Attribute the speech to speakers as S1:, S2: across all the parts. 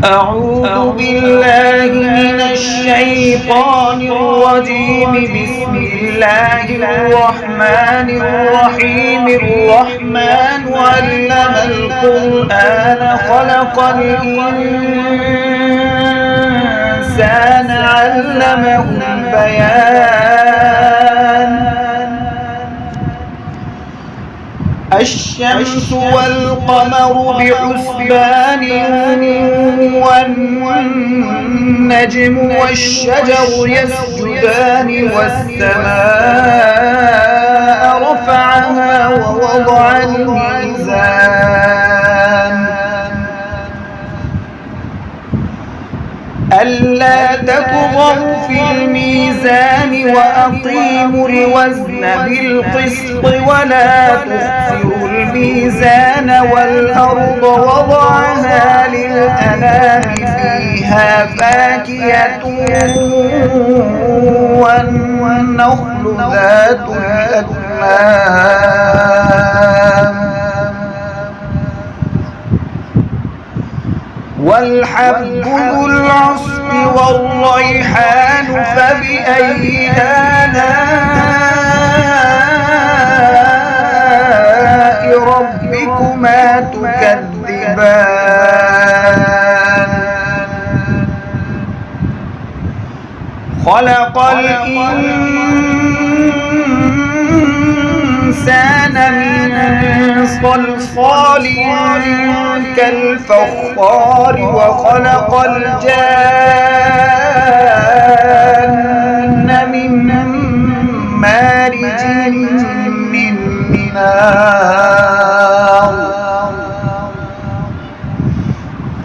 S1: أعوذ بالله من الشيطان الرجيم. بسم الله الرحمن الرحيم. الرحمن علم القرآن خلق الإنسان علمه البيان. الشمس والقمر بحسبان والنجم والشجر يسجدان والسماء رفعها ووضع الميزان ألا تطغوا في الميزان وأقيموا الوزن بالقسط ولا تخسروا الميزان والأرض وضعها للأنام فيها فاكهة والنخل ذات الأكمام والحب ذو العصف والريحان. فبأي آلاء ربكما تكذبان؟ خلق الإنسان من صلصال كالفخار وخلق الجان من مارج من نار.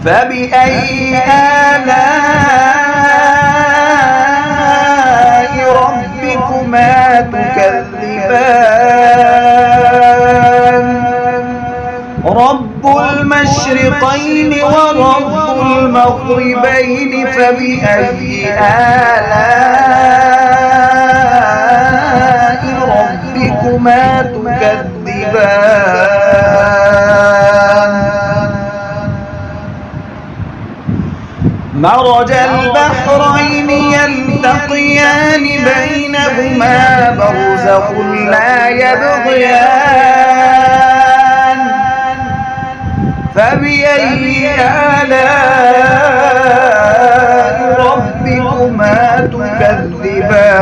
S1: فبأي آلاء ربكما تكذبان؟ رب المشرقين ورب المغربين. فبأي آلاء ربكما تكذبان؟ مرج البحرين يلتقيان بينهما برزخ لا يبغيان. فبأي آلاء ربكما تكذبان؟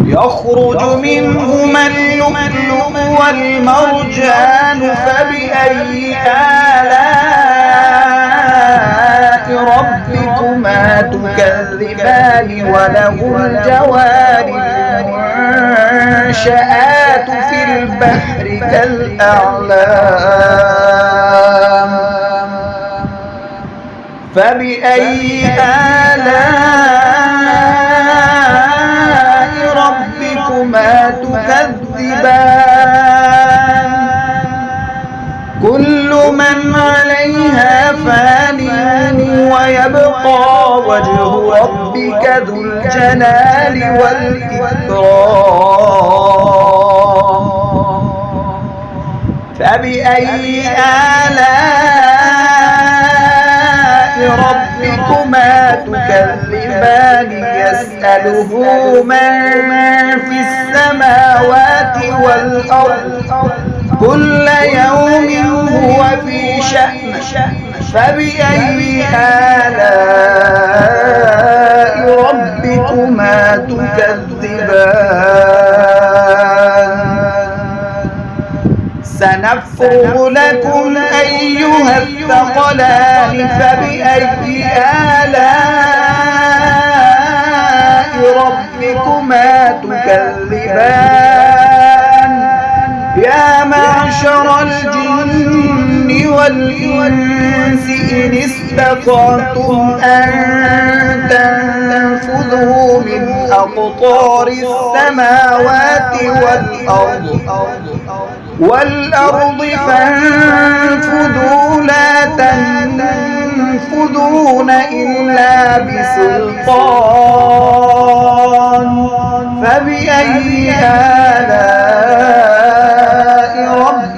S1: يخرج منهما اللؤلؤ والمرجان. فبأي آلاء ربكما تكذبان؟ وله الجوار المنشآت في البحر كالأعلام. فبأي آلاء ربكما تكذبان؟ كل من عليها فان ويبقى وجه ربك ذو الجلال والإكرام. فبأي آلاء ربكما تكذبان؟ يسأله من في السماوات والأرض كل يوم هو في شأن. فبأي آلاء ربكما تكذبان؟ سنفرغ لكم أيها الثقلان. فبأي آلاء ربكما تكذبان؟ يا معشر الجن والإنس إن استطعتم أن تنفذوا من أقطار السماوات والأرض فانفذوا لا تنفذون إلا بسلطان. فبأي آلاء ربكما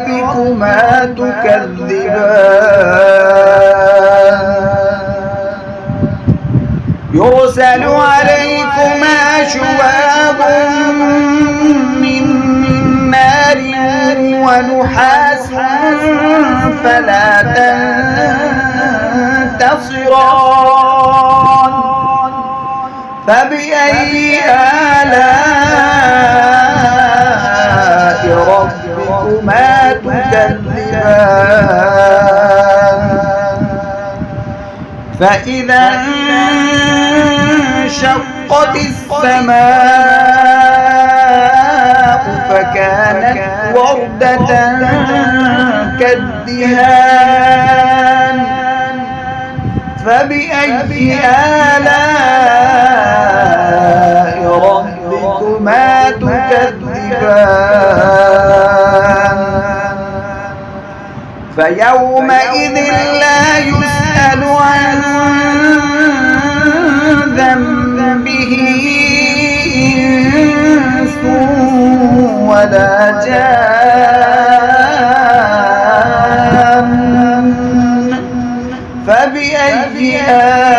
S1: يرسل عليكما شواظ من نار ونحاس فلا تنتصران فبأي آلاء ربكما تكذبان فإذا انشقت السماء فكانت وردة كالدهان فبأي آلاء ربكما تكذبان فيومئذ لا يسأل عن ذنبه إنس ولا جان فبأي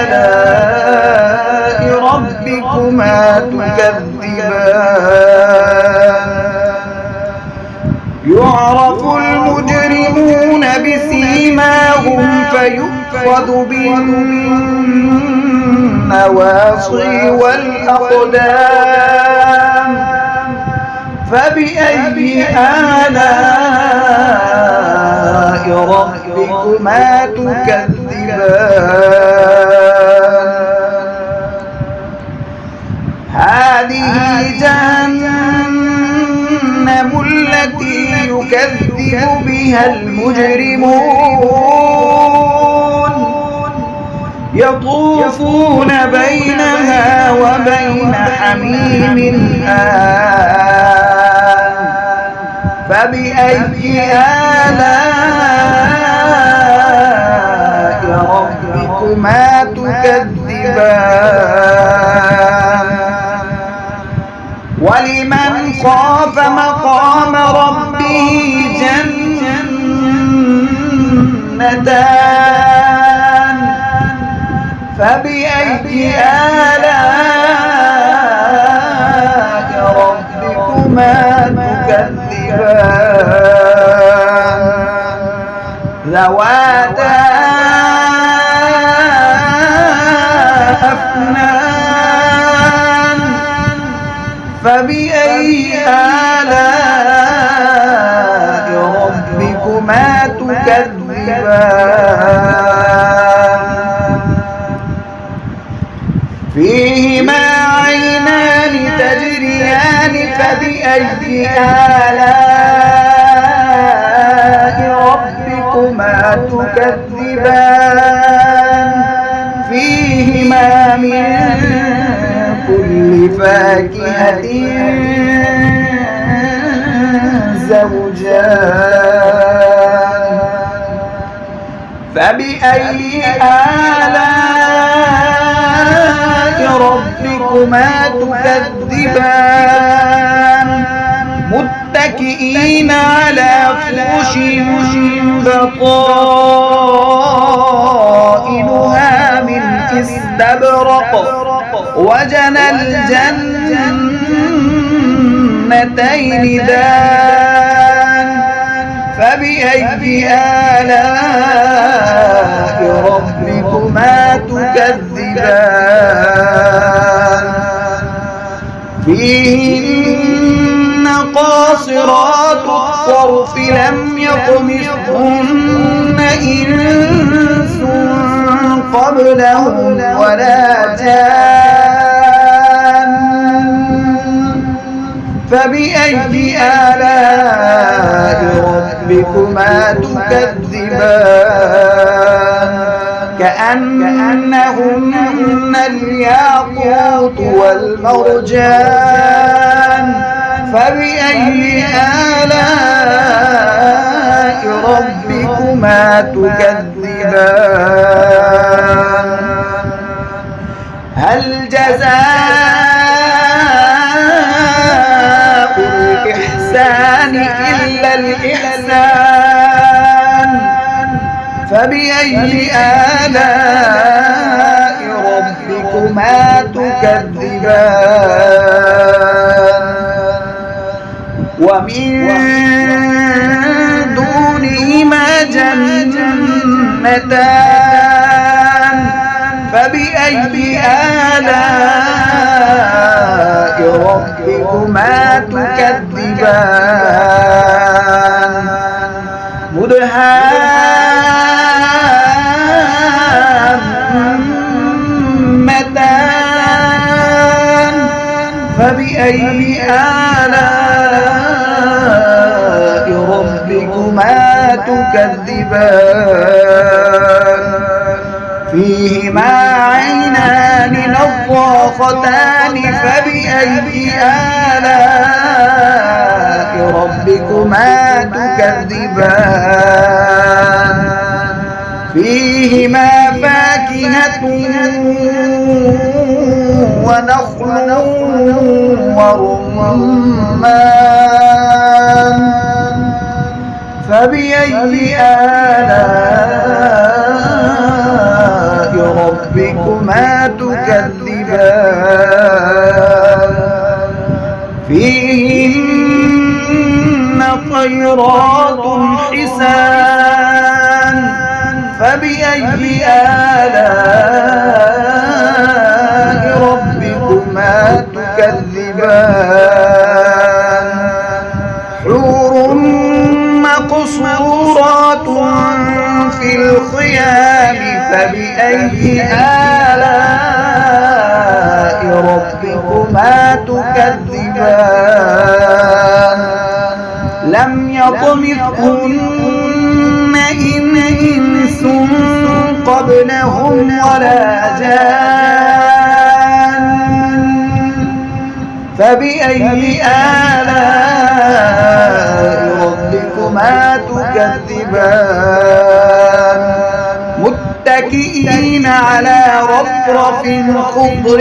S1: آلاء ربكما تكذبان يعرف المجرمون بسيماهم فيؤخذ بالنواصي والأقدام فبأي آلاء ربكما تكذبان هذه جهنم التي يكذب بها المجرمون يطوفون بينها وبين حميم آن فبأي آلاء ربكما تكذبان ولمن خاف مقام ربه جنتان فبأي آلاء ربكما تكذبان ذواتا أفنان فبأي آلاء ربكما تكذبان فيهما عينان تجريان فبأي آلاء ربكما تكذبان فيهما من كل فاكهة زوجان فبأي آلاء ربكما تكذبان متكئين على فرش بطائنها من استبرق وجنى الجنتين دان فبأي آلاء ربكما تكذبان فيهن قاصرات الطرف لم يطمثهن إنس قبلهم ولا جان فبأي آلاء ربكما تكذبان كأنهن الياقوت والمرجان فبأي آلاء ربكما تكذبان هل جزاء الإحسان إلا الإحسان فبأي آلاء ربكما ربكما تكذبان ومن دونهما جنتان فبأي آلاء ربكما تكذبان مدهامتان فبأي آلاء ربكما تكذبان فيهما عينان نضاختان فبأي آلاء ربكما تكذبان فيهما فاكهة ونخل ورمان فبأي آلاء ربكما تكذبان فيهن خيرات حسان فبأي آلاء ربكما تكذبان حور مقصورات في الخيام فبأي آلاء ربكما تكذبان لم يطمثهن إنس قبلهم ولا جان فبأي آلاء ربكما تكذبان متكئين على رفرف خضر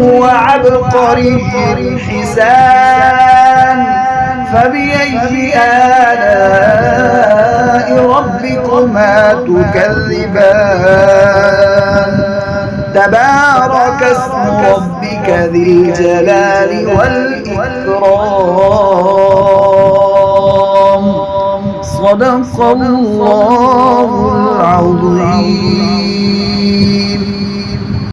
S1: وعبقري حسان فبأي آلاء ربكما تكذبان تبارك اسم ربك ذي الجلال والإكرام صدق الله العظيم.